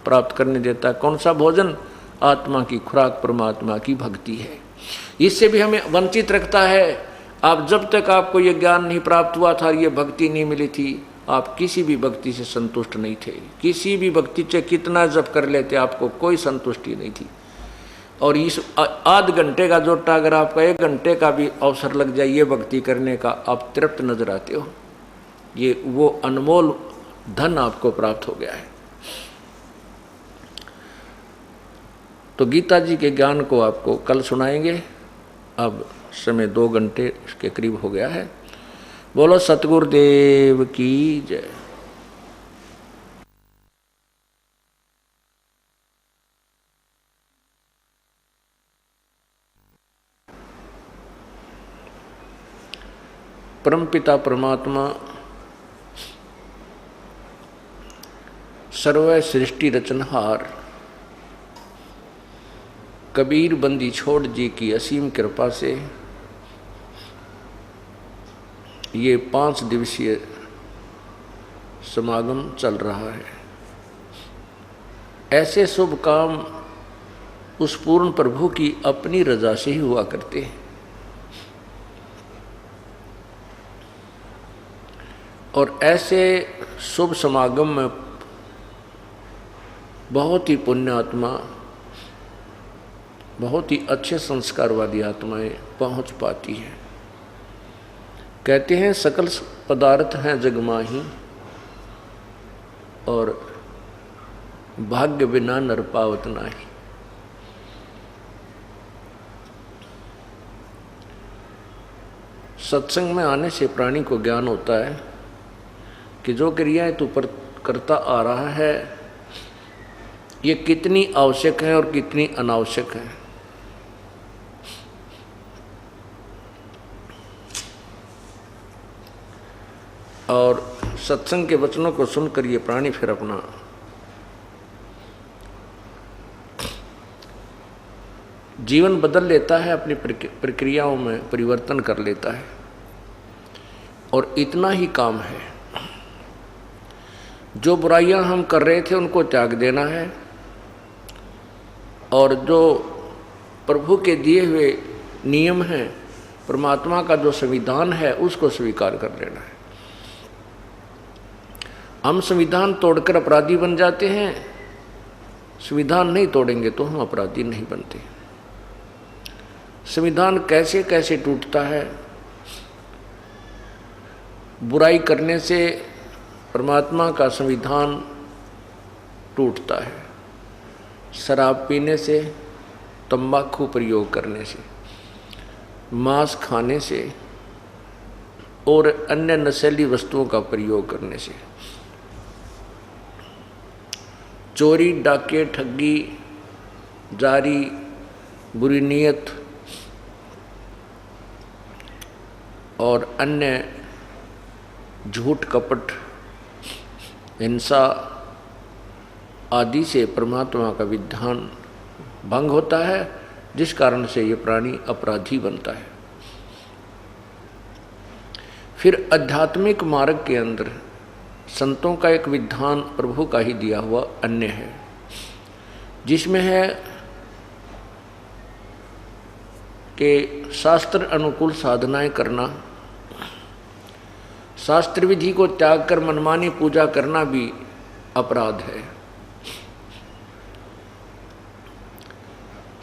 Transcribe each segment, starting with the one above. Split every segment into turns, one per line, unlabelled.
प्राप्त करने देता है। कौन सा भोजन? आत्मा की खुराक परमात्मा की भक्ति है। इससे भी हमें वंचित रखता है। आप जब तक आपको ये ज्ञान नहीं प्राप्त हुआ था, ये भक्ति नहीं मिली थी, आप किसी भी भक्ति से संतुष्ट नहीं थे। किसी भी भक्ति से कितना जप कर लेते आपको कोई संतुष्टि नहीं थी। और इस आध घंटे का जोटा अगर आपका 1 घंटे का भी अवसर लग जाए ये भक्ति करने का, आप तृप्त नजर आते हो। ये वो अनमोल धन आपको प्राप्त हो गया है। तो गीता जी के ज्ञान को आपको कल सुनाएंगे। अब समय 2 घंटे के करीब हो गया है। बोलो सतगुरुदेव की जय। परमपिता परमात्मा सर्व सृष्टि रचनहार कबीर बंदी छोड़ जी की असीम कृपा से ये 5 दिवसीय समागम चल रहा है। ऐसे शुभ काम उस पूर्ण प्रभु की अपनी रजा से ही हुआ करते हैं। और ऐसे शुभ समागम में बहुत ही पुण्य आत्मा, बहुत ही अच्छे संस्कार वाली आत्माएं पहुंच पाती हैं। कहते हैं सकल पदार्थ हैं जगमाही और भाग्य बिना नर पावत नाही। सत्संग में आने से प्राणी को ज्ञान होता है कि जो क्रियाएं तू करता आ रहा है ये कितनी आवश्यक है और कितनी अनावश्यक है। और सत्संग के वचनों को सुनकर ये प्राणी फिर अपना जीवन बदल लेता है, अपनी प्रक्रियाओं में परिवर्तन कर लेता है। और इतना ही काम है। जो बुराइयां हम कर रहे थे उनको त्याग देना है और जो प्रभु के दिए हुए नियम हैं, परमात्मा का जो संविधान है उसको स्वीकार कर लेना है। हम संविधान तोड़कर अपराधी बन जाते हैं, संविधान नहीं तोड़ेंगे तो हम अपराधी नहीं बनते। संविधान कैसे कैसे टूटता है। बुराई करने से परमात्मा का संविधान टूटता है। शराब पीने से, तंबाकू प्रयोग करने से, मांस खाने से और अन्य नशीली वस्तुओं का प्रयोग करने से, चोरी, डाके, ठगी, जारी, बुरी नीयत और अन्य झूठ, कपट, हिंसा आदि से परमात्मा का विधान भंग होता है, जिस कारण से ये प्राणी अपराधी बनता है। फिर आध्यात्मिक मार्ग के अंदर संतों का एक विधान प्रभु का ही दिया हुआ अन्य है, जिसमें है कि शास्त्र अनुकूल साधनाएं करना, शास्त्र विधि को त्याग कर मनमानी पूजा करना भी अपराध है।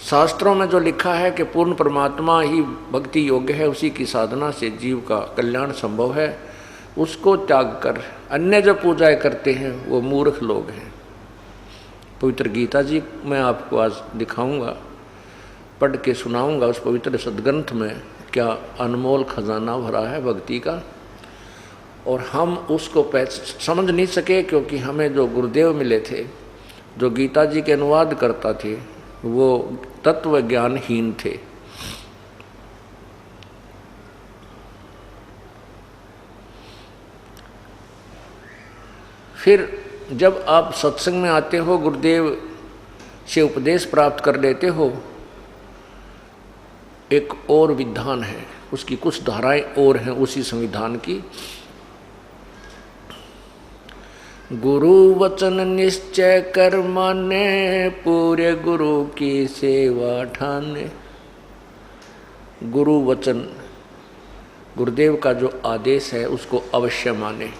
शास्त्रों में जो लिखा है कि पूर्ण परमात्मा ही भक्ति योग्य है, उसी की साधना से जीव का कल्याण संभव है, उसको त्याग कर अन्य जो पूजाएं करते हैं वो मूर्ख लोग हैं। पवित्र गीता जी मैं आपको आज दिखाऊंगा, पढ़ के सुनाऊंगा। उस पवित्र सदग्रंथ में क्या अनमोल खजाना भरा है भक्ति का, और हम उसको समझ नहीं सके क्योंकि हमें जो गुरुदेव मिले थे, जो गीता जी के अनुवाद करता थे, वो तत्व ज्ञानहीन थे। फिर जब आप सत्संग में आते हो, गुरुदेव से उपदेश प्राप्त कर लेते हो, एक और विधान है, उसकी कुछ धाराएं और हैं उसी संविधान की। गुरु वचन निश्चय कर माने, पूरे गुरु की सेवा ठाने। गुरु वचन, गुरुदेव का जो आदेश है उसको अवश्य माने।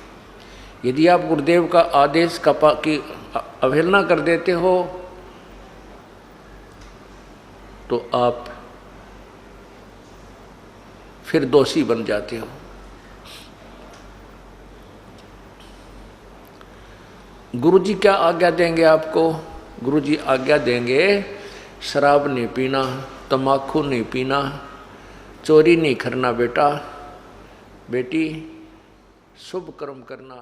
यदि आप गुरुदेव का आदेश की अवहेलना कर देते हो तो आप फिर दोषी बन जाते हो। गुरुजी क्या आज्ञा देंगे आपको? गुरुजी आज्ञा देंगे शराब नहीं पीना, तम्बाकू नहीं पीना, चोरी नहीं करना बेटा, बेटी शुभ कर्म करना।